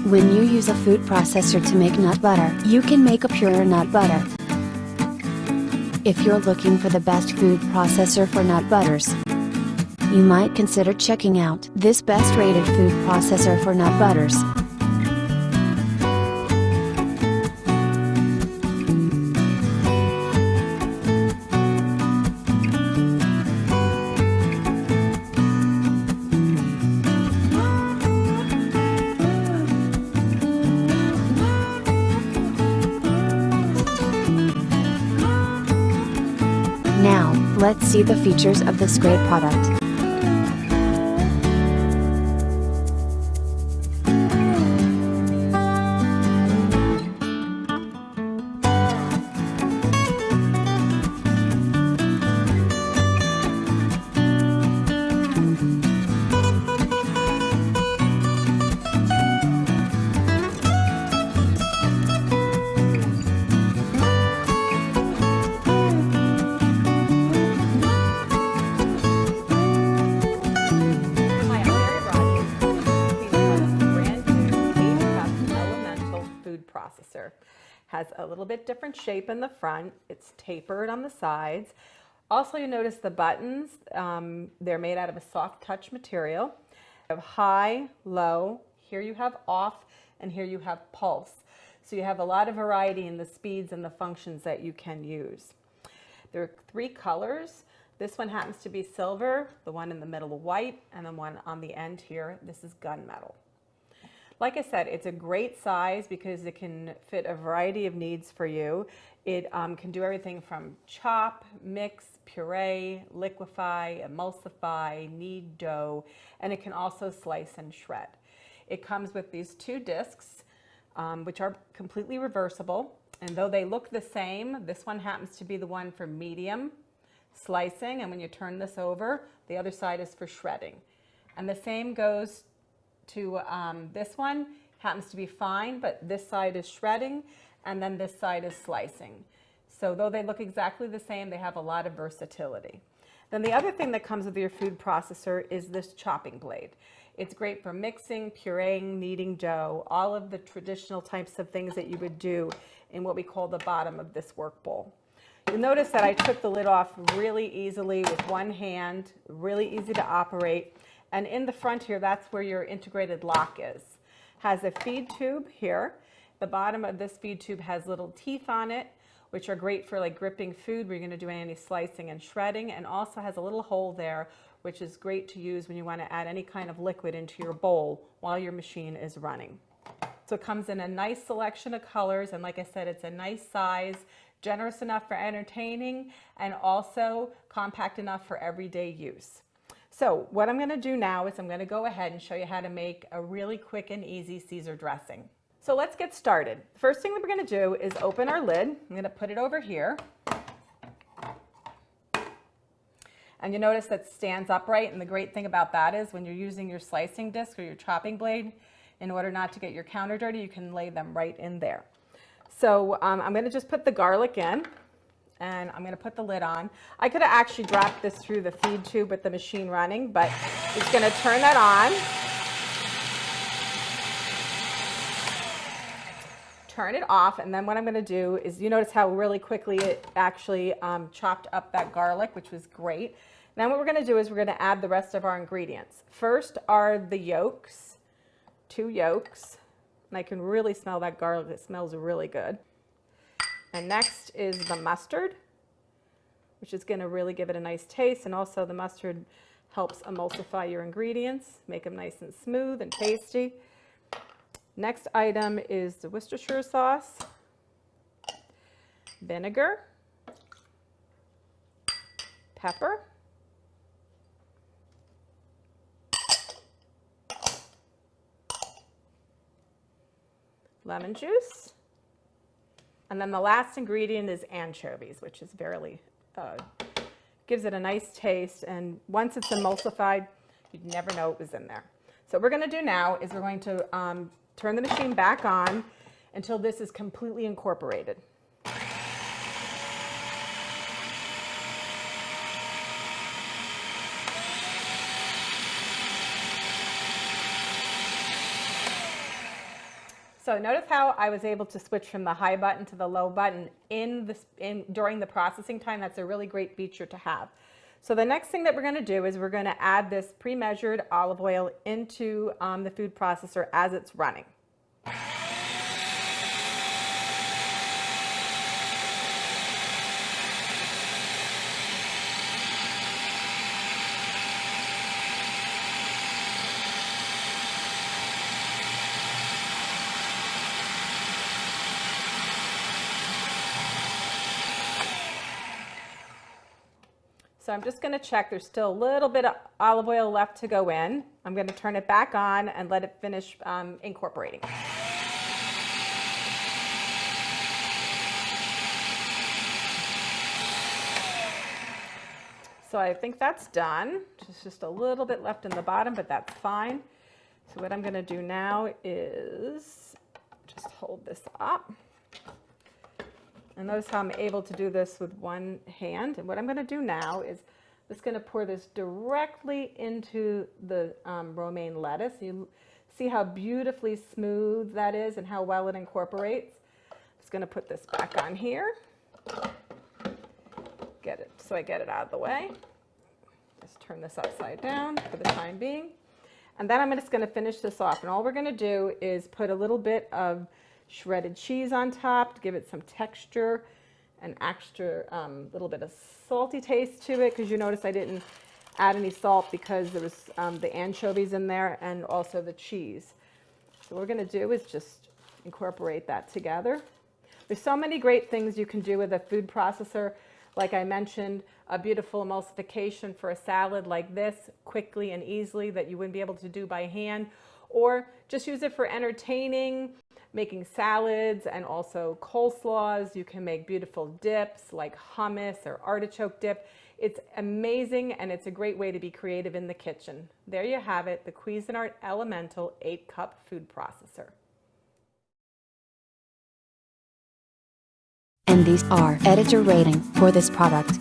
When you use a food processor to make nut butter, you can make a purer nut butter. If you're looking for the best food processor for nut butters, you might consider checking out this best rated food processor for nut butters. Now, let's see the features of this great product. Processor. Has a little bit different shape in the front. It's tapered on the sides. Also, you notice the buttons, they're made out of a soft touch material. You have high, low, here you have off, and here you have pulse. So you have a lot of variety in the speeds and the functions that you can use. There are 3 colors. This one happens to be silver, the one in the middle white, and the one on the end here, this is gunmetal. Like I said, it's a great size because it can fit a variety of needs for you. It can do everything from chop, mix, puree, liquefy, emulsify, knead dough, and it can also slice and shred. It comes with these 2 discs, which are completely reversible. And though they look the same, this one happens to be the one for medium slicing. And when you turn this over, the other side is for shredding. And the same goes to this one, happens to be fine, but this side is shredding and then this side is slicing. So though they look exactly the same, they have a lot of versatility. Then the other thing that comes with your food processor is this chopping blade. It's great for mixing, pureeing, kneading dough, all of the traditional types of things that you would do in what we call the bottom of this work bowl. You'll notice that I took the lid off really easily with one hand, really easy to operate. And in the front here, that's where your integrated lock is. Has a feed tube here. The bottom of this feed tube has little teeth on it, which are great for like gripping food where you're going to do any slicing and shredding, and also has a little hole there, which is great to use when you want to add any kind of liquid into your bowl while your machine is running. So it comes in a nice selection of colors, and like I said, it's a nice size, generous enough for entertaining, and also compact enough for everyday use. So what I'm going to do now is I'm going to go ahead and show you how to make a really quick and easy Caesar dressing. So let's get started. The first thing that we're going to do is open our lid. I'm going to put it over here. And you notice that it stands upright, and the great thing about that is when you're using your slicing disc or your chopping blade, in order not to get your counter dirty, you can lay them right in there. So I'm going to just put the garlic in. And I'm going to put the lid on. I could have actually dropped this through the feed tube with the machine running, but it's going to turn that on. Turn it off, and then what I'm going to do is, you notice how really quickly it actually chopped up that garlic, which was great. Now what we're going to do is we're going to add the rest of our ingredients. First are the yolks, 2 yolks, and I can really smell that garlic. It smells really good. And next is the mustard, which is going to really give it a nice taste, and also the mustard helps emulsify your ingredients, make them nice and smooth and tasty. Next item is the Worcestershire sauce, vinegar, pepper, lemon juice, and then the last ingredient is anchovies, which is very, gives it a nice taste, and once it's emulsified, you'd never know it was in there. So what we're going to do now is we're going to turn the machine back on until this is completely incorporated. So notice how I was able to switch from the high button to the low button during the processing time. That's a really great feature to have. So the next thing that we're going to do is we're going to add this pre-measured olive oil into the food processor as it's running. So I'm just going to check, there's still a little bit of olive oil left to go in. I'm going to turn it back on and let it finish incorporating. So I think that's done. There's just a little bit left in the bottom, but that's fine. So what I'm going to do now is just hold this up. And notice how I'm able to do this with one hand. And what I'm going to do now is I'm just going to pour this directly into the romaine lettuce. You see how beautifully smooth that is and how well it incorporates. I'm just going to put this back on here. Get it so I get it out of the way. Just turn this upside down for the time being. And then I'm just going to finish this off. And all we're going to do is put a little bit of shredded cheese on top to give it some texture and extra little bit of salty taste to it, because you notice I didn't add any salt because there was the anchovies in there and also the cheese. So what we're going to do is just incorporate that together. There's so many great things you can do with a food processor. Like I mentioned, a beautiful emulsification for a salad like this, quickly and easily, that you wouldn't be able to do by hand, or just use it for entertaining, making salads and also coleslaws. You can make beautiful dips like hummus or artichoke dip. It's amazing, and it's a great way to be creative in the kitchen. There you have it, the Cuisinart Elemental 8-cup food processor. And these are editor rating for this product.